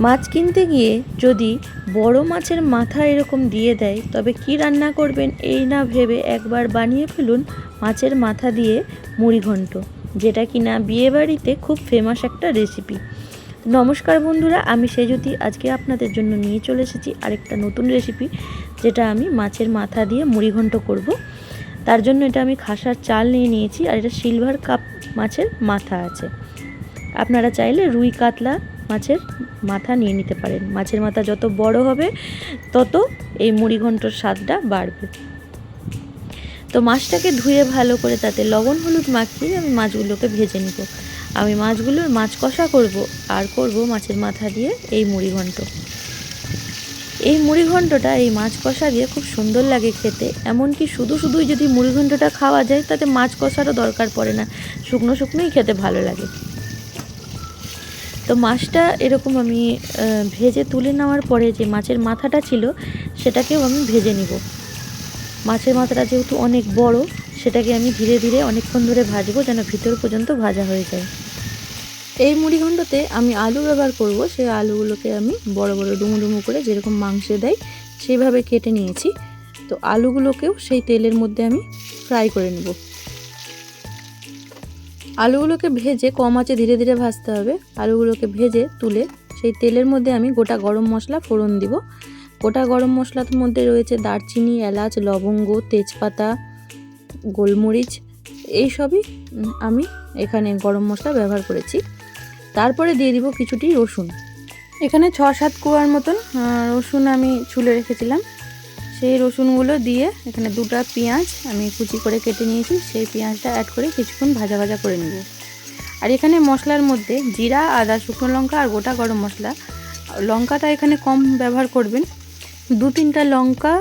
মাছ কিনতে গিয়ে যদি বড় মাছের মাথা এরকম দিয়ে দেয় তবে কি রান্না করবেন এই না ভেবে একবার বানিয়ে ফেলুন মাছের মাথা দিয়ে মুড়িঘণ্ট, যেটা কিনা বিয়েবাড়িতে খুব ফেমাস একটা রেসিপি। নমস্কার বন্ধুরা, আমি সেজুতি আজকে আপনাদের জন্য নিয়ে চলে এসেছি আরেকটা নতুন রেসিপি, যেটা আমি মাছের মাথা দিয়ে মুড়িঘণ্ট করব। তার জন্য এটা আমি খাসার চাল নিয়ে নিয়েছি, আর এটা সিলভার কাপ মাছের মাথা আছে। আপনারা চাইলে রুই কাতলা মাছের মাথা নিয়ে নিতে পারেন। মাছের মাথা যত বড় হবে তত এই মুড়িঘণ্টর স্বাদটা বাড়বে। তো মাছটাকে ধুয়ে ভালো করে তাতে লবণ হলুদ মাখিয়ে আমি মাছগুলোকে ভেজে নিব। আমি মাছগুলোর মাছ কষা করব আর করব মাছের মাথা দিয়ে এই মুড়িঘণ্ট। এই মুড়িঘণ্টটা এই মাছ কষা দিয়ে খুব সুন্দর লাগে খেতে। এমনকি শুধুই যদি মুড়িঘণ্টটা খাওয়া যায় তাতে মাছ কষারও দরকার পড়ে না, শুকনোই খেতে ভালো লাগে। তো মাছটা এরকম আমি ভেজে তুলে নেওয়ার পরে যে মাছের মাথাটা ছিল সেটাকেও আমি ভেজে নিব। মাছের মাথাটা যেহেতু অনেক বড়, সেটাকে আমি ধীরে ধীরে অনেকক্ষণ ধরে ভাজবো যেন ভিতর পর্যন্ত ভাজা হয়ে যায়। এই মুড়িঘণ্টতে আমি আলু ব্যবহার করব। সেই আলুগুলোকে আমি বড় বড় ডুমো করে যেরকম মাংসে দেয় সেইভাবে কেটে নিয়েছি। তো আলুগুলোকেও সেই তেলের মধ্যে আমি ফ্রাই করে নেব। আলুগুলোকে ভেজে কম আঁচে ধীরে ধীরে ভাজতে হবে। আলুগুলোকে ভেজে তুলে সেই তেলের মধ্যে আমি গোটা গরম মশলা ফোড়ন দিব। গোটা গরম মশলার মধ্যে রয়েছে দারচিনি, এলাচ, লবঙ্গ, তেজপাতা, গোলমরিচ, এইসবই আমি এখানে গরম মশলা ব্যবহার করেছি। তারপরে দিয়ে দিব কিছুটি রসুন। এখানে 6-7 কোয়ার মতন রসুন আমি ছুলে রেখেছিলাম। সেই রসুনগুলো দিয়ে এখানে 2টা পেঁয়াজ আমি কুচি করে কেটে নিয়েছি, সেই পেঁয়াজটা অ্যাড করে কিছুক্ষণ ভাজা করে নেব। আর এখানে মশলার মধ্যে জিরা, আদা, শুকনো লঙ্কা আর গোটা গরম মশলা। লঙ্কাটা এখানে কম ব্যবহার করবেন, 2-3টা লঙ্কা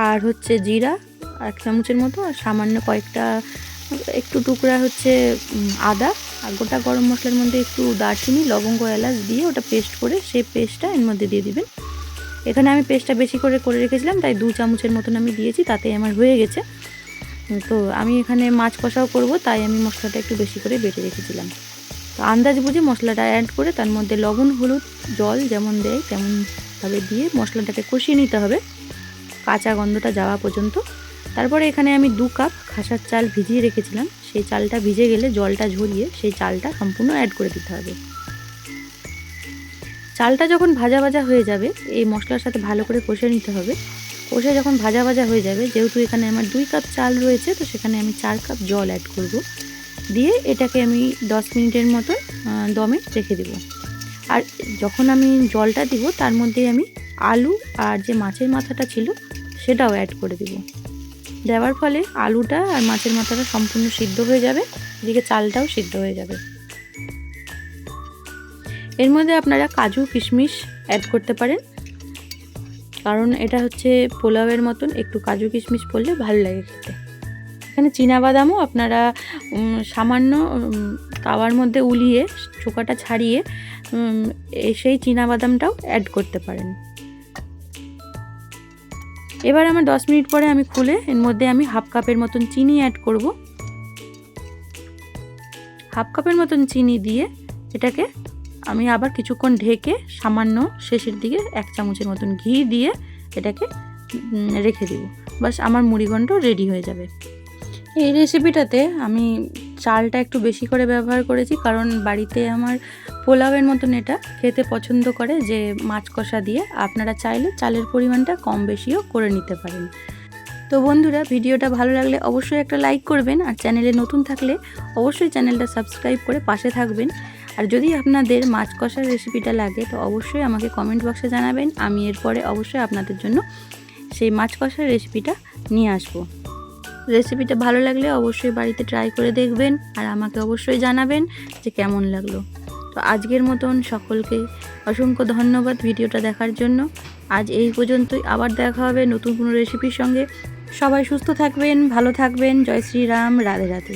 আর হচ্ছে জিরা 1 চামচের মতো, আর সামান্য কয়েকটা একটু টুকরা হচ্ছে আদা, আর গোটা গরম মশলার মধ্যে একটু দারচিনি, লবঙ্গ, এলাচ দিয়ে ওটা পেস্ট করে সেই পেস্টটা এর মধ্যে দিয়ে দিবেন। এখানে আমি পেস্টটা বেশি করে রেখেছিলাম, তাই 2 চামচের মতন আমি দিয়েছি, তাতে আমার হয়ে গেছে। তো আমি এখানে মাছ কষাও করব, তাই আমি মশলাটা একটু বেশি করে বেটে রেখেছিলাম। তো আন্দাজ বুঝে মশলাটা অ্যাড করে তার মধ্যে লবণ, হলুদ, জল যেমন দেয় তেমনভাবে দিয়ে মশলাটাকে কষিয়ে নিতে হবে কাঁচা গন্ধটা যাওয়া পর্যন্ত। তারপরে এখানে আমি 2 কাপ খাসার চাল ভিজিয়ে রেখেছিলাম, সেই চালটা ভিজে গেলে জলটা ঝরিয়ে সেই চালটা সম্পূর্ণ অ্যাড করে দিতে হবে। চালটা যখন ভাজা হয়ে যাবে এই মশলার সাথে ভালো করে কষে নিতে হবে। কষে যখন ভাজা হয়ে যাবে, যেহেতু এখানে আমার 2 কাপ চাল রয়েছে, তো সেখানে আমি 4 কাপ জল অ্যাড করব। দিয়ে এটাকে আমি 10 মিনিটের মতো দমে রেখে দেব। আর যখন আমি জলটা দিব তার মধ্যে আমি আলু আর যে মাছের মাথাটা ছিল সেটাও অ্যাড করে দেব। দেওয়ার ফলে আলুটা আর মাছের মাথাটা সম্পূর্ণ সিদ্ধ হয়ে যাবে, এদিকে চালটাও সিদ্ধ হয়ে যাবে। এর মধ্যে আপনারা কাজু, কিশমিশ অ্যাড করতে পারেন, কারণ এটা হচ্ছে পোলাওয়ের মতন, একটু কাজু কিশমিশ পড়লে ভালো লাগে খেতে। এখানে চীনাবাদামও আপনারা সামান্য তাওয়ার মধ্যে উলিয়ে চোকাটা ছাড়িয়ে সেই চীনাবাদামটাও অ্যাড করতে পারেন। এবার আমার 10 মিনিট পরে আমি খুলে এর মধ্যে আমি 1/2 কাপের মতন চিনি অ্যাড করব। 1/2 কাপের মতন চিনি দিয়ে এটাকে আমি আবার কিছুক্ষণ ঢেকে সামান্য শেষের দিকে 1 চামচের মতন ঘি দিয়ে এটাকে রেখে দিব। বাস আমার মুড়িঘণ্ট রেডি হয়ে যাবে। এই রেসিপিটাতে আমি চালটা একটু বেশি করে ব্যবহার করেছি, কারণ বাড়িতে আমার পোলাওয়ের মতন এটা খেতে পছন্দ করে যে মাছ কষা দিয়ে। আপনারা চাইলে চালের পরিমাণটা কম বেশিও করে নিতে পারেন। তো বন্ধুরা, ভিডিওটা ভালো লাগলে অবশ্যই একটা লাইক করবেন, আর চ্যানেলে নতুন থাকলে অবশ্যই চ্যানেলটা সাবস্ক্রাইব করে পাশে থাকবেন। আর যদি আপনাদের মাছ কষার রেসিপিটা লাগে তো অবশ্যই আমাকে কমেন্ট বক্সে জানাবেন, আমি এরপরে অবশ্যই আপনাদের জন্য সেই মাছ কষার রেসিপিটা নিয়ে আসবো। রেসিপিটা ভালো লাগলে অবশ্যই বাড়িতে ট্রাই করে দেখবেন, আর আমাকে অবশ্যই জানাবেন যে কেমন লাগলো। তো আজকের মতন সকলকে অসংখ্য ধন্যবাদ ভিডিওটা দেখার জন্য। আজ এই পর্যন্তই, আবার দেখা হবে নতুন কোনো রেসিপির সঙ্গে। সবাই সুস্থ থাকবেন, ভালো থাকবেন। জয় শ্রীরাম, রাধে রাধে।